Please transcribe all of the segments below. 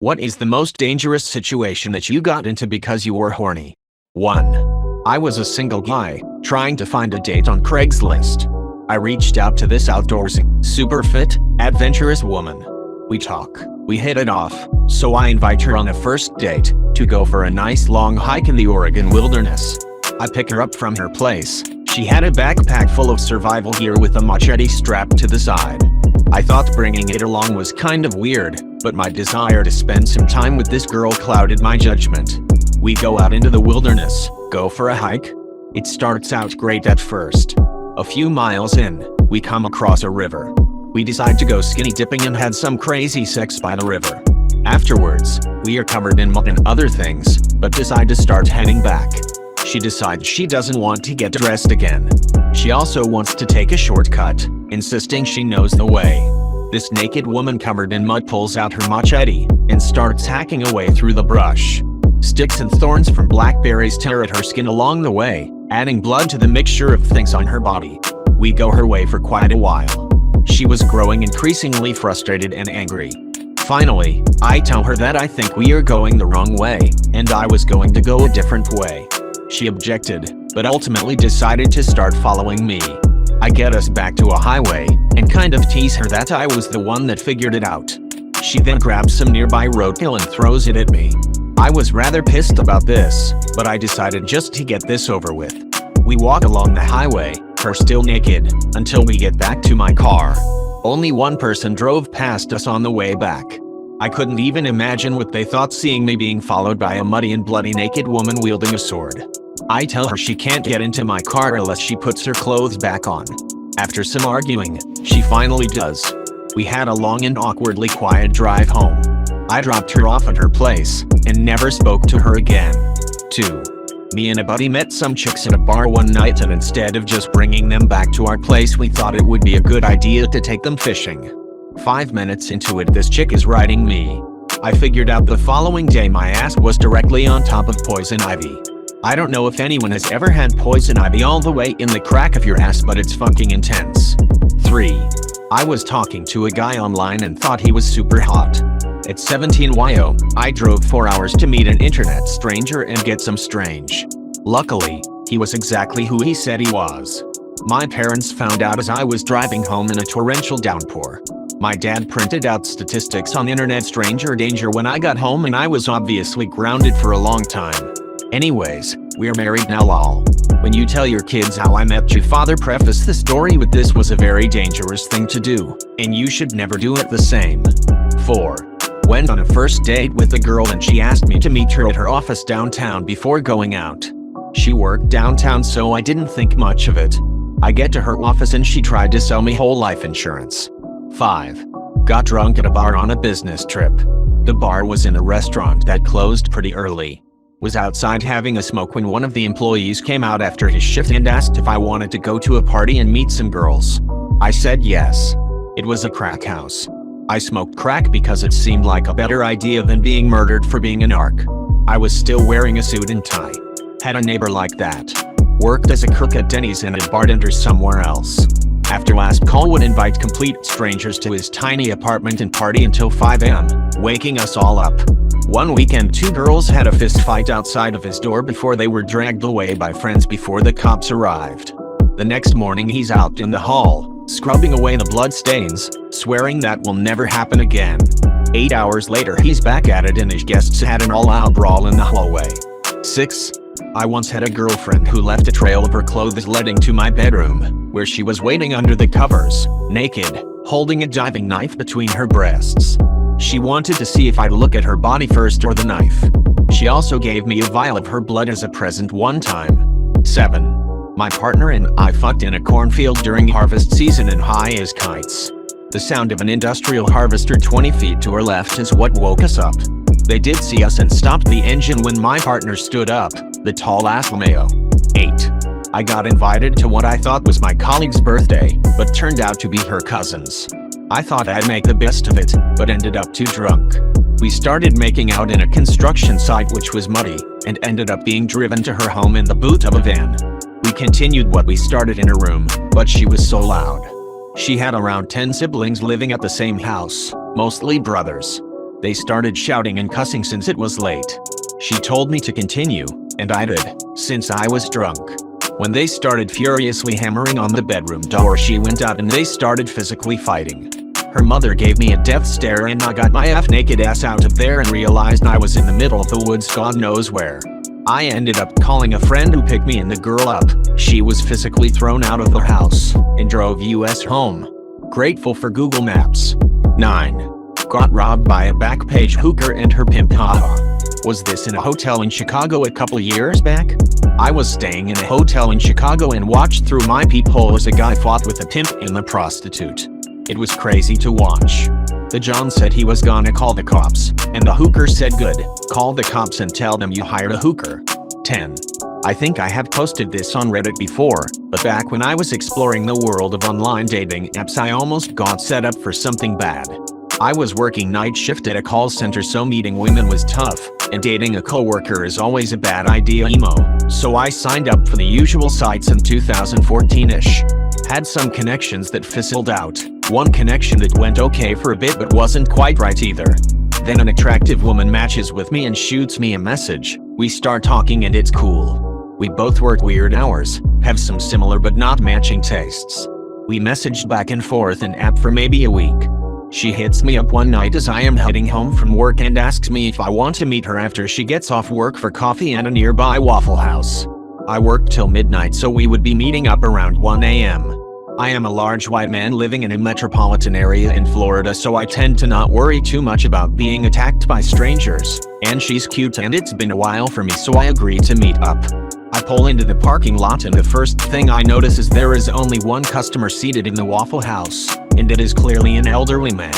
What is the most dangerous situation that you got into because you were horny? 1. I was a single guy, trying to find a date on Craigslist. I reached out to this outdoorsy, super fit, adventurous woman. We talk, we hit it off, so I invite her on a first date, to go for a nice long hike in the Oregon wilderness. I pick her up from her place. She had a backpack full of survival gear with a machete strapped to the side. I thought bringing it along was kind of weird, but my desire to spend some time with this girl clouded my judgment. We go out into the wilderness, go for a hike. It starts out great at first. A few miles in, we come across a river. We decide to go skinny dipping and had some crazy sex by the river. Afterwards, we are covered in mud and other things, but decide to start heading back. She decides she doesn't want to get dressed again. She also wants to take a shortcut, insisting she knows the way. This naked woman covered in mud pulls out her machete and starts hacking away through the brush. Sticks and thorns from blackberries tear at her skin along the way, adding blood to the mixture of things on her body. We go her way for quite a while. She was growing increasingly frustrated and angry. Finally, I tell her that I think we are going the wrong way, and I was going to go a different way. She objected, but ultimately decided to start following me. I get us back to a highway, and kind of tease her that I was the one that figured it out. She then grabs some nearby roadkill and throws it at me. I was rather pissed about this, but I decided just to get this over with. We walk along the highway, her still naked, until we get back to my car. Only one person drove past us on the way back. I couldn't even imagine what they thought seeing me being followed by a muddy and bloody naked woman wielding a sword. I tell her she can't get into my car unless she puts her clothes back on. After some arguing, she finally does. We had a long and awkwardly quiet drive home. I dropped her off at her place, and never spoke to her again. 2. Me and a buddy met some chicks at a bar one night, and instead of just bringing them back to our place, we thought it would be a good idea to take them fishing. 5 minutes into it, this chick is riding me. I figured out the following day my ass was directly on top of poison ivy. I don't know if anyone has ever had poison ivy all the way in the crack of your ass, but it's fucking intense. 3. I was talking to a guy online and thought he was super hot. At 17 YO, I drove 4 hours to meet an internet stranger and get some strange. Luckily, he was exactly who he said he was. My parents found out as I was driving home in a torrential downpour. My dad printed out statistics on internet stranger danger when I got home, and I was obviously grounded for a long time. Anyways, we're married now lol. When you tell your kids how I met your father, preface the story with this was a very dangerous thing to do, and you should never do it the same. 4. Went on a first date with a girl and she asked me to meet her at her office downtown before going out. She worked downtown, so I didn't think much of it. I get to her office and she tried to sell me whole life insurance. 5. Got drunk at a bar on a business trip. The bar was in a restaurant that closed pretty early. Was outside having a smoke when one of the employees came out after his shift and asked if I wanted to go to a party and meet some girls. I said yes. It was a crack house. I smoked crack because it seemed like a better idea than being murdered for being a narc. I was still wearing a suit and tie. Had a neighbor like that. Worked as a cook at Denny's and a bartender somewhere else. After last call would invite complete strangers to his tiny apartment and party until 5 a.m., waking us all up. One weekend 2 girls had a fist fight outside of his door before they were dragged away by friends before the cops arrived. The next morning he's out in the hall, scrubbing away the blood stains, swearing that will never happen again. 8 hours later he's back at it and his guests had an all-out brawl in the hallway. 6. I once had a girlfriend who left a trail of her clothes leading to my bedroom, where she was waiting under the covers, naked, holding a diving knife between her breasts. She wanted to see if I'd look at her body first or the knife. She also gave me a vial of her blood as a present one time. 7. My partner and I fucked in a cornfield during harvest season and high as kites. The sound of an industrial harvester 20 feet to our left is what woke us up. They did see us and stopped the engine when my partner stood up, the tall ass Romeo. 8. I got invited to what I thought was my colleague's birthday, but turned out to be her cousin's. I thought I'd make the best of it, but ended up too drunk. We started making out in a construction site which was muddy, and ended up being driven to her home in the boot of a van. We continued what we started in her room, but she was so loud. She had around 10 siblings living at the same house, mostly brothers. They started shouting and cussing since it was late. She told me to continue, and I did, since I was drunk. When they started furiously hammering on the bedroom door, she went out and they started physically fighting. Her mother gave me a death stare and I got my naked ass out of there and realized I was in the middle of the woods, God knows where. I ended up calling a friend who picked me and the girl up. She was physically thrown out of the house and drove us home. Grateful for Google Maps. 9. Got robbed by a Backpage hooker and her pimp. Haha. Was this in a hotel in Chicago a couple years back? I was staying in a hotel in Chicago and watched through my peephole as a guy fought with a pimp and the prostitute. It was crazy to watch. The John said he was gonna call the cops, and the hooker said good, call the cops and tell them you hired a hooker. 10. I think I have posted this on Reddit before, but back when I was exploring the world of online dating apps, I almost got set up for something bad. I was working night shift at a call center, so meeting women was tough, and dating a coworker is always a bad idea emo. So I signed up for the usual sites in 2014-ish. Had some connections that fizzled out. One connection that went okay for a bit but wasn't quite right either. Then an attractive woman matches with me and shoots me a message. We start talking and it's cool. We both work weird hours, have some similar but not matching tastes. We messaged back and forth in app for maybe a week. She hits me up one night as I am heading home from work and asks me if I want to meet her after she gets off work for coffee at a nearby Waffle House. I worked till midnight, so we would be meeting up around 1 a.m. I am a large white man living in a metropolitan area in Florida, so I tend to not worry too much about being attacked by strangers. And she's cute and it's been a while for me, so I agreed to meet up. I pull into the parking lot and the first thing I notice is there is only one customer seated in the Waffle House, and it is clearly an elderly man.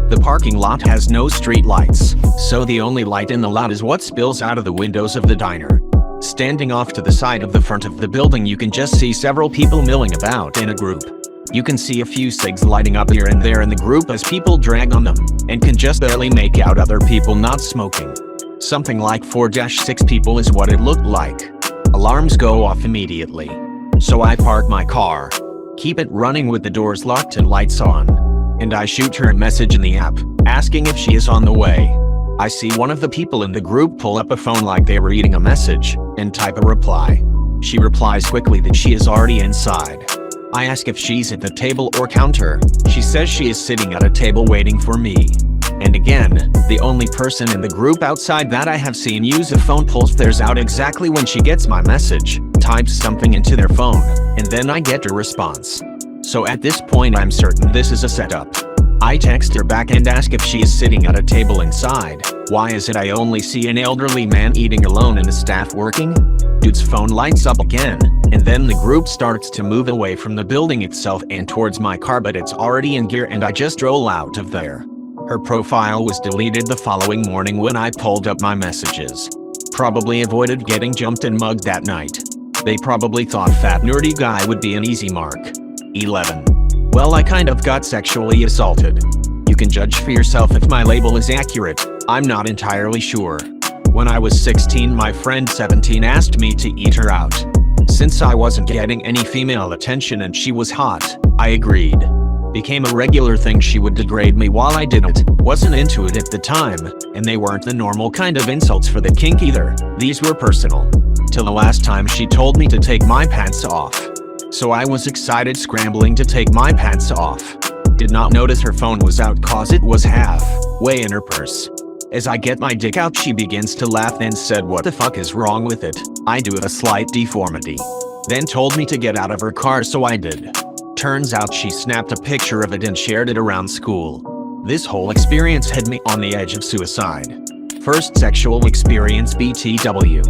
The parking lot has no street lights, so the only light in the lot is what spills out of the windows of the diner. Standing off to the side of the front of the building, you can just see several people milling about in a group. You can see a few cigs lighting up here and there in the group as people drag on them, and can just barely make out other people not smoking. Something like 4-6 people is what it looked like. Alarms go off immediately. So I park my car, keep it running with the doors locked and lights on, and I shoot her a message in the app, asking if she is on the way. I see one of the people in the group pull up a phone like they were reading a message, and type a reply. She replies quickly that she is already inside. I ask if she's at the table or counter. She says she is sitting at a table waiting for me. And again, the only person in the group outside that I have seen use a phone pulls theirs out exactly when she gets my message, types something into their phone, and then I get a response. So at this point I'm certain this is a setup. I text her back and ask if she is sitting at a table inside. Why is it I only see an elderly man eating alone and the staff working? Dude's phone lights up again, and then the group starts to move away from the building itself and towards my car, but it's already in gear and I just roll out of there. Her profile was deleted the following morning when I pulled up my messages. Probably avoided getting jumped and mugged that night. They probably thought fat nerdy guy would be an easy mark. 11. Well, I kind of got sexually assaulted. You can judge for yourself if my label is accurate. I'm not entirely sure. When I was 16, my friend 17 asked me to eat her out. Since I wasn't getting any female attention and she was hot, I agreed. Became a regular thing. She would degrade me while I didn't. Wasn't into it at the time, and they weren't the normal kind of insults for the kink either. These were personal. Till the last time she told me to take my pants off. So I was excited, scrambling to take my pants off. Did not notice her phone was out cause it was halfway in her purse. As I get my dick out, she begins to laugh and said, "What the fuck is wrong with it?" I do a slight deformity. Then told me to get out of her car, so I did. Turns out she snapped a picture of it and shared it around school. This whole experience had me on the edge of suicide. First sexual experience BTW.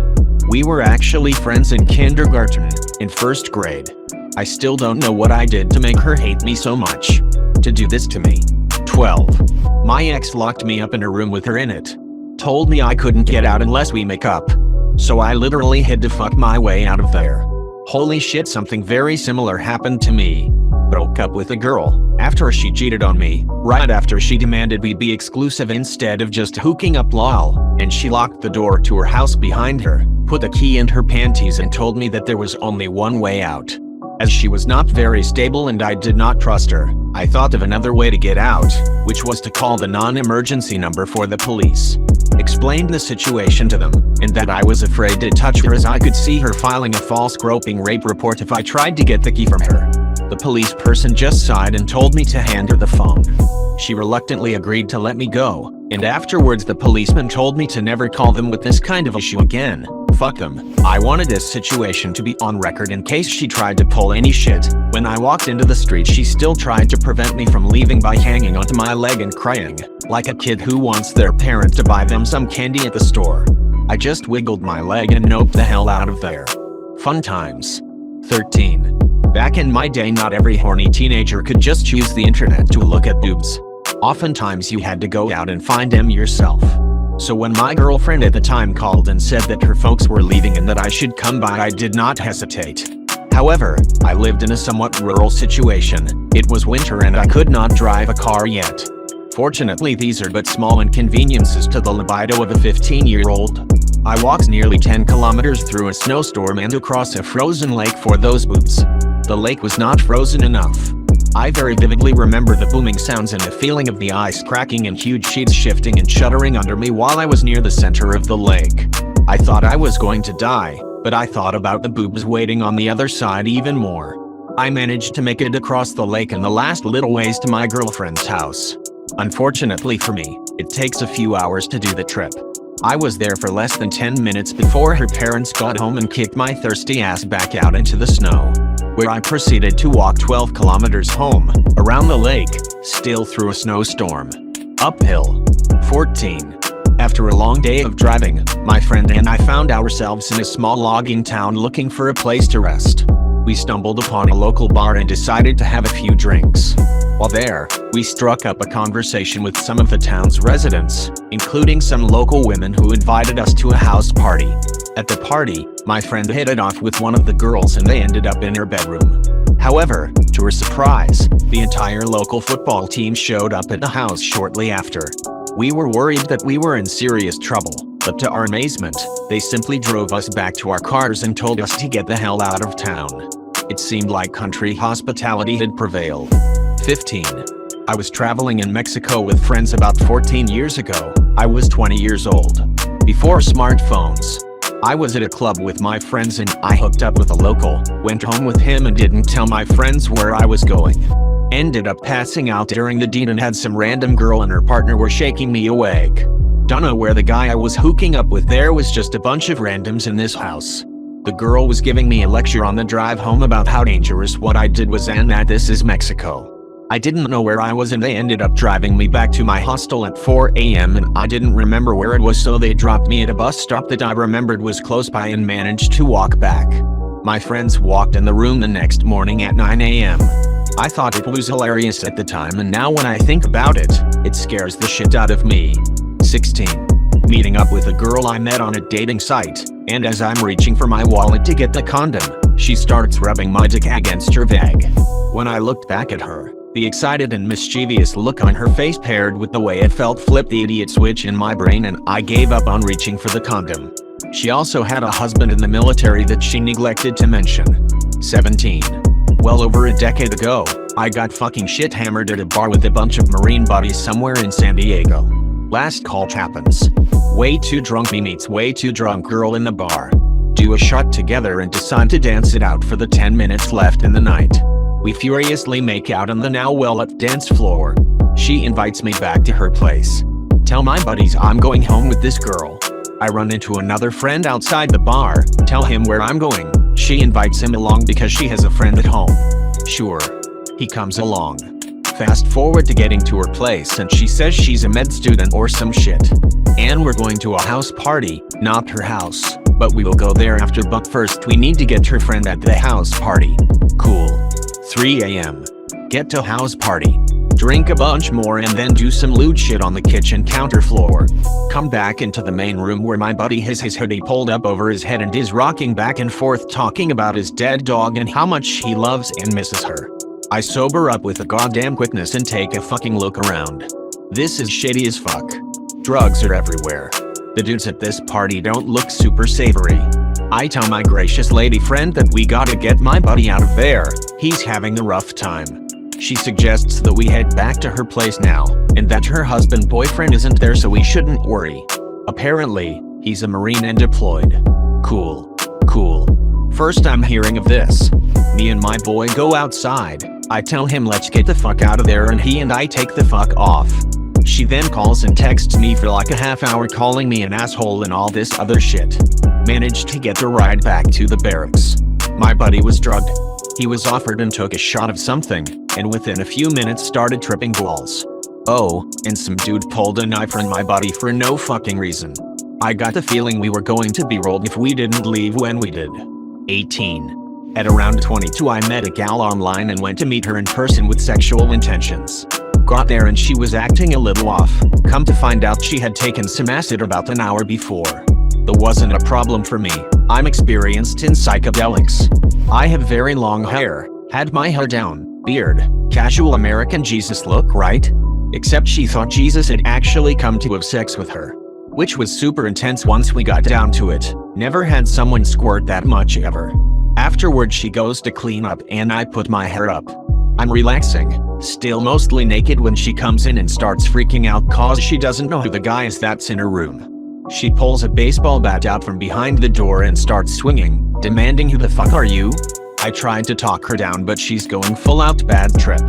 We were actually friends in kindergarten, in first grade. I still don't know what I did to make her hate me so much. To do this to me. 12. My ex locked me up in a room with her in it. Told me I couldn't get out unless we make up. So I literally had to fuck my way out of there. Holy shit, something very similar happened to me. Broke up with a girl after she cheated on me, right after she demanded we be exclusive instead of just hooking up lol, and she locked the door to her house behind her, put the key in her panties and told me that there was only one way out. As she was not very stable and I did not trust her, I thought of another way to get out, which was to call the non-emergency number for the police. Explained the situation to them, and that I was afraid to touch her as I could see her filing a false groping rape report if I tried to get the key from her. The police person just sighed and told me to hand her the phone. She reluctantly agreed to let me go, and afterwards the policeman told me to never call them with this kind of issue again. Fuck them. I wanted this situation to be on record in case she tried to pull any shit. When I walked into the street, she still tried to prevent me from leaving by hanging onto my leg and crying, like a kid who wants their parent to buy them some candy at the store. I just wiggled my leg and noped the hell out of there. Fun times. 13. Back in my day, not every horny teenager could just use the internet to look at boobs. Oftentimes you had to go out and find them yourself. So when my girlfriend at the time called and said that her folks were leaving and that I should come by, I did not hesitate. However, I lived in a somewhat rural situation. It was winter and I could not drive a car yet. Fortunately, these are but small inconveniences to the libido of a 15-year-old. I walked nearly 10 kilometers through a snowstorm and across a frozen lake for those boobs. The lake was not frozen enough. I very vividly remember the booming sounds and the feeling of the ice cracking and huge sheets shifting and shuddering under me while I was near the center of the lake. I thought I was going to die, but I thought about the boobs waiting on the other side even more. I managed to make it across the lake in the last little ways to my girlfriend's house. Unfortunately for me, it takes a few hours to do the trip. I was there for less than 10 minutes before her parents got home and kicked my thirsty ass back out into the snow, where I proceeded to walk 12 kilometers home, around the lake, still through a snowstorm. Uphill. 14. After a long day of driving, my friend and I found ourselves in a small logging town looking for a place to rest. We stumbled upon a local bar and decided to have a few drinks. While there, we struck up a conversation with some of the town's residents, including some local women who invited us to a house party. At the party, my friend hit it off with one of the girls and they ended up in her bedroom. However, to her surprise, the entire local football team showed up at the house shortly after. We were worried that we were in serious trouble, but to our amazement, they simply drove us back to our cars and told us to get the hell out of town. It seemed like country hospitality had prevailed. 15. I was traveling in Mexico with friends about 14 years ago. I was 20 years old. Before smartphones, I was at a club with my friends and I hooked up with a local, went home with him and didn't tell my friends where I was going. Ended up passing out during the deed and had some random girl and her partner were shaking me awake. Don't know where the guy I was hooking up with, there was just a bunch of randoms in this house. The girl was giving me a lecture on the drive home about how dangerous what I did was and that this is Mexico. I didn't know where I was and they ended up driving me back to my hostel at 4 a.m. and I didn't remember where it was, so they dropped me at a bus stop that I remembered was close by and managed to walk back. My friends walked in the room the next morning at 9 a.m. I thought it was hilarious at the time, and now when I think about it, it scares the shit out of me. 16. Meeting up with a girl I met on a dating site, and as I'm reaching for my wallet to get the condom, she starts rubbing my dick against her vag. When I looked back at her, the excited and mischievous look on her face paired with the way it felt flipped the idiot switch in my brain and I gave up on reaching for the condom. She also had a husband in the military that she neglected to mention. 17. Well over a decade ago, I got fucking shit hammered at a bar with a bunch of Marine buddies somewhere in San Diego. Last call happens. Way too drunk me meets way too drunk girl in the bar. Do a shot together and decide to dance it out for the 10 minutes left in the night. We furiously make out on the now well-lit dance floor. She invites me back to her place. Tell my buddies I'm going home with this girl. I run into another friend outside the bar, tell him where I'm going. She invites him along because she has a friend at home. Sure, he comes along. Fast forward to getting to her place and she says she's a med student or some shit. And we're going to a house party, not her house, but we will go there after, but first we need to get her friend at the house party. Cool. 3 a.m. Get to house party. Drink a bunch more and then do some lewd shit on the kitchen counter floor. Come back into the main room where my buddy has his hoodie pulled up over his head and is rocking back and forth talking about his dead dog and how much he loves and misses her. I sober up with a goddamn quickness and take a fucking look around. This is shady as fuck. Drugs are everywhere. The dudes at this party don't look super savory. I tell my gracious lady friend that we gotta get my buddy out of there, he's having a rough time. She suggests that we head back to her place now, and that her boyfriend isn't there so we shouldn't worry. Apparently, he's a Marine and deployed. Cool. First I'm hearing of this. Me and my boy go outside. I tell him let's get the fuck out of there and he and I take the fuck off. She then calls and texts me for like a half hour calling me an asshole and all this other shit. Managed to get the ride back to the barracks. My buddy was drugged. He was offered and took a shot of something, and within a few minutes started tripping balls. Oh, and some dude pulled a knife on my buddy for no fucking reason. I got the feeling we were going to be rolled if we didn't leave when we did. 18. At around 22 I met a gal online and went to meet her in person with sexual intentions. Got there and she was acting a little off. Come to find out she had taken some acid about an hour before. That wasn't a problem for me. I'm experienced in psychedelics. I have very long hair, had my hair down, beard, casual American Jesus look, right? Except she thought Jesus had actually come to have sex with her. Which was super intense once we got down to it. Never had someone squirt that much ever. Afterward she goes to clean up and I put my hair up. I'm relaxing, still mostly naked when she comes in and starts freaking out cause she doesn't know who the guy is that's in her room. She pulls a baseball bat out from behind the door and starts swinging, demanding who the fuck are you? I tried to talk her down but she's going full out bad trip.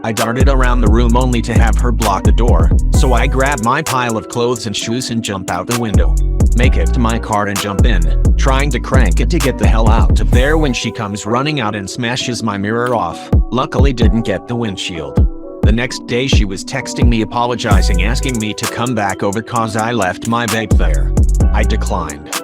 I darted around the room only to have her block the door, so I grab my pile of clothes and shoes and jump out the window. Make it to my car and jump in, trying to crank it to get the hell out of there when she comes running out and smashes my mirror off. Luckily didn't get the windshield. The next day she was texting me apologizing asking me to come back over cause I left my vape there. I declined.